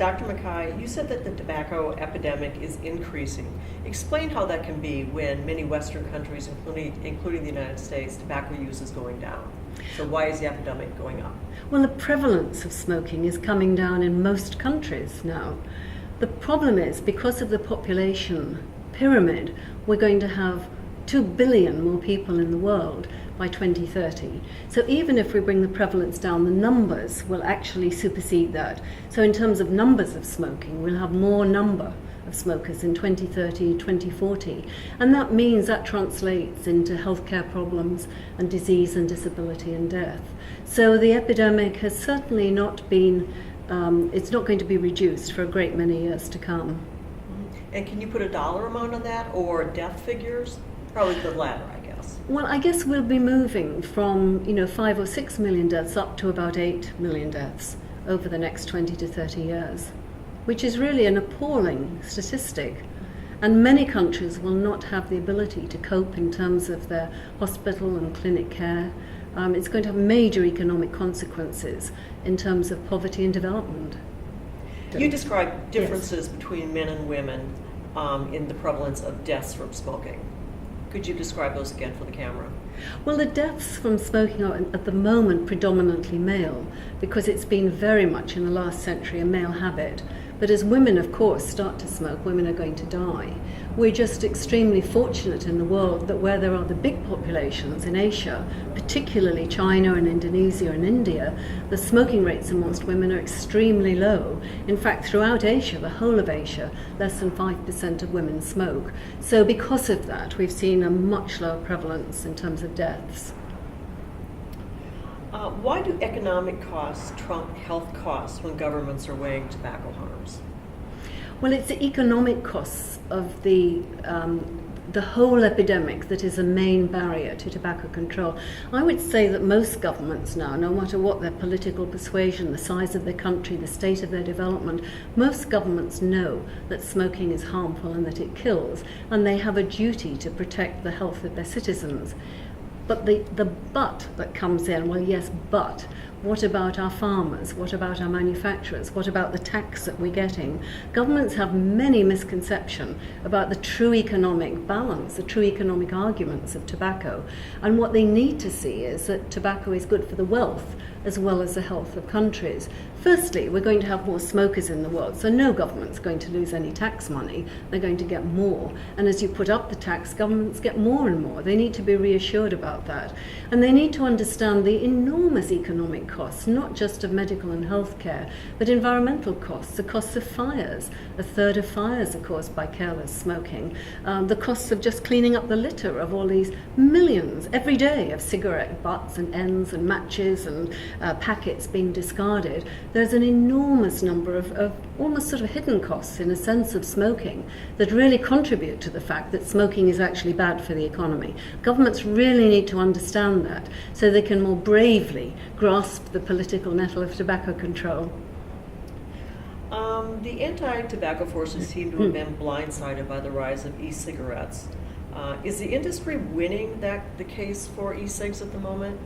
Dr. Mackay, you said that the tobacco epidemic is increasing. Explain how that can be when many Western countries, including the United States, tobacco use is going down. So why is the epidemic going up? Well, the prevalence of smoking is coming down in most countries now. The problem is, because of the population pyramid, we're going to have 2 billion more people in the world by 2030. So even if we bring the prevalence down, the numbers will actually supersede that. So in terms of numbers of smoking, we'll have more number of smokers in 2030, 2040. And that means that translates into healthcare problems and disease and disability and death. So the epidemic has certainly not been, it's not going to be reduced for a great many years to come. And can you put a dollar amount on that or death figures? Probably the latter, I guess. Well, I guess we'll be moving from 5 or 6 million deaths up to about 8 million deaths over the next 20 to 30 years, which is really an appalling statistic. And many countries will not have the ability to cope in terms of their hospital and clinic care. It's going to have major economic consequences in terms of poverty and development. You described differences between men and women in the prevalence of deaths from smoking. Could you describe those again for the camera? Well, the deaths from smoking are at the moment predominantly male, because it's been very much in the last century a male habit. But as women, of course, start to smoke, women are going to die. We're just extremely fortunate in the world that where there are the big populations in Asia, particularly China and Indonesia and India, the smoking rates amongst women are extremely low. In fact, throughout Asia, the whole of Asia, less than 5% of women smoke. So because of that, we've seen a much lower prevalence in terms of deaths. Why do economic costs trump health costs when governments are weighing tobacco harms? Well, it's the economic costs of the whole epidemic that is a main barrier to tobacco control. I would say that most governments now, no matter what their political persuasion, the size of their country, the state of their development, most governments know that smoking is harmful and that it kills, and they have a duty to protect the health of their citizens. But the but that comes in, well, yes, but what about our farmers? What about our manufacturers? What about the tax that we're getting? Governments have many misconceptions about the true economic balance, the true economic arguments of tobacco. And what they need to see is that tobacco is good for the wealth as well as the health of countries. Firstly, we're going to have more smokers in the world, so no government's going to lose any tax money. They're going to get more. And as you put up the tax, governments get more and more. They need to be reassured about that. And they need to understand the enormous economic costs, not just of medical and health care, but environmental costs, the costs of fires. A third of fires are caused by careless smoking. The costs of just cleaning up the litter of all these millions every day of cigarette butts and ends and matches and packets being discarded. There's an enormous number of almost sort of hidden costs in a sense of smoking that really contribute to the fact that smoking is actually bad for the economy. Governments really need to understand that so they can more bravely grasp the political nettle of tobacco control. The anti-tobacco forces seem to have been blindsided by the rise of e-cigarettes. Is the industry winning the case for e-cigs at the moment?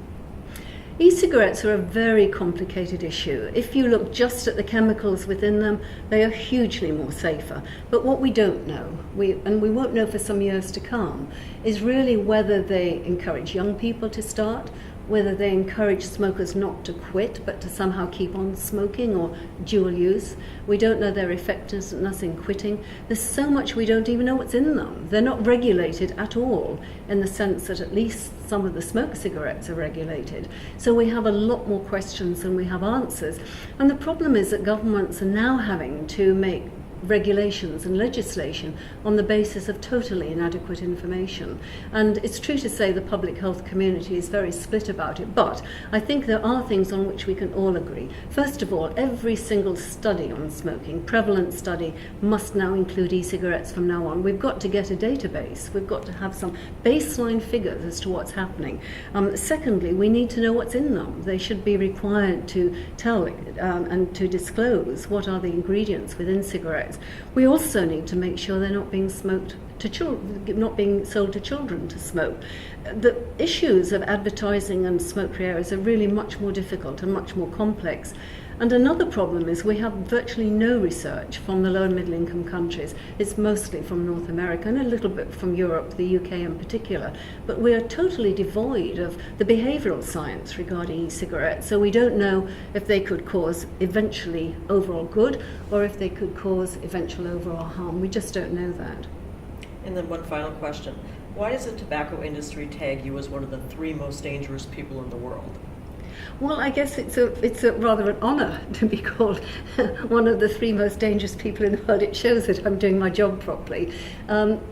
E-cigarettes are a very complicated issue. If you look just at the chemicals within them, they are hugely more safer. But what we don't know, and we won't know for some years to come, is really whether they encourage young people to start, whether they encourage smokers not to quit but to somehow keep on smoking or dual use. We don't know their effectiveness in quitting. There's so much we don't even know what's in them. They're not regulated at all in the sense that at least some of the smoke cigarettes are regulated. So we have a lot more questions than we have answers. And the problem is that governments are now having to make regulations and legislation on the basis of totally inadequate information. And it's true to say the public health community is very split about it, but I think there are things on which we can all agree. First of all, every single study on smoking, prevalent study, must now include e-cigarettes from now on. We've got to get a database. We've got to have some baseline figures as to what's happening. Secondly, we need to know what's in them. They should be required to tell and to disclose what are the ingredients within cigarettes. We also need to make sure they're not being smoked to children, not being sold to children to smoke. The issues of advertising and smoke-free areas are really much more difficult and much more complex. And another problem is we have virtually no research from the low and middle income countries. It's mostly from North America and a little bit from Europe, the UK in particular. But we are totally devoid of the behavioural science regarding e-cigarettes. So we don't know if they could cause eventually overall good or if they could cause eventual overall harm. We just don't know that. And then one final question. Why does the tobacco industry tag you as one of the 3 most dangerous people in the world? Well, I guess it's a rather an honour to be called one of the 3 most dangerous people in the world. It shows that I'm doing my job properly.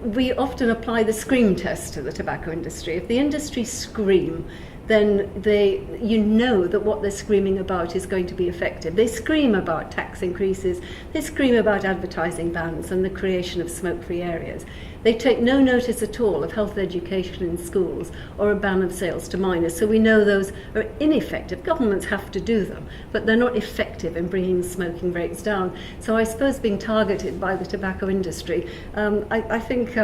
We often apply the scream test to the tobacco industry. If the industry scream, then you know that what they're screaming about is going to be effective. They scream about tax increases, they scream about advertising bans and the creation of smoke-free areas. They take no notice at all of health education in schools or a ban of sales to minors, so we know those are ineffective. Governments have to do them, but they're not effective in bringing smoking rates down. So I suppose being targeted by the tobacco industry, I think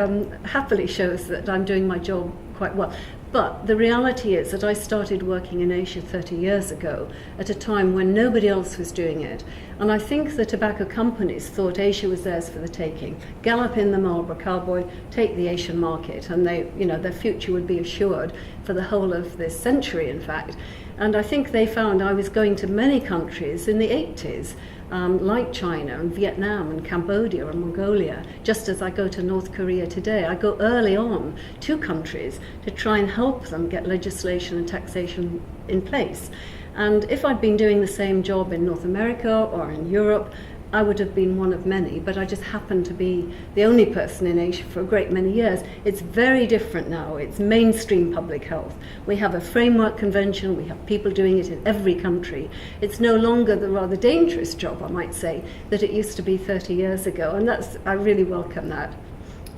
happily shows that I'm doing my job quite well. But the reality is that I started working in Asia 30 years ago at a time when nobody else was doing it. And I think the tobacco companies thought Asia was theirs for the taking. Gallop in the Marlboro Cowboy, take the Asian market, and their future would be assured for the whole of this century, in fact. And I think they found I was going to many countries in the 80s, like China and Vietnam and Cambodia and Mongolia, just as I go to North Korea today. I go early on to countries to try and help them get legislation and taxation in place. And if I'd been doing the same job in North America or in Europe, I would have been one of many, but I just happened to be the only person in Asia for a great many years. It's very different now. It's mainstream public health. We have a framework convention. We have people doing it in every country. It's no longer the rather dangerous job, I might say, that it used to be 30 years ago, and I really welcome that.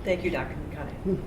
Thank you, Dr. Mackay.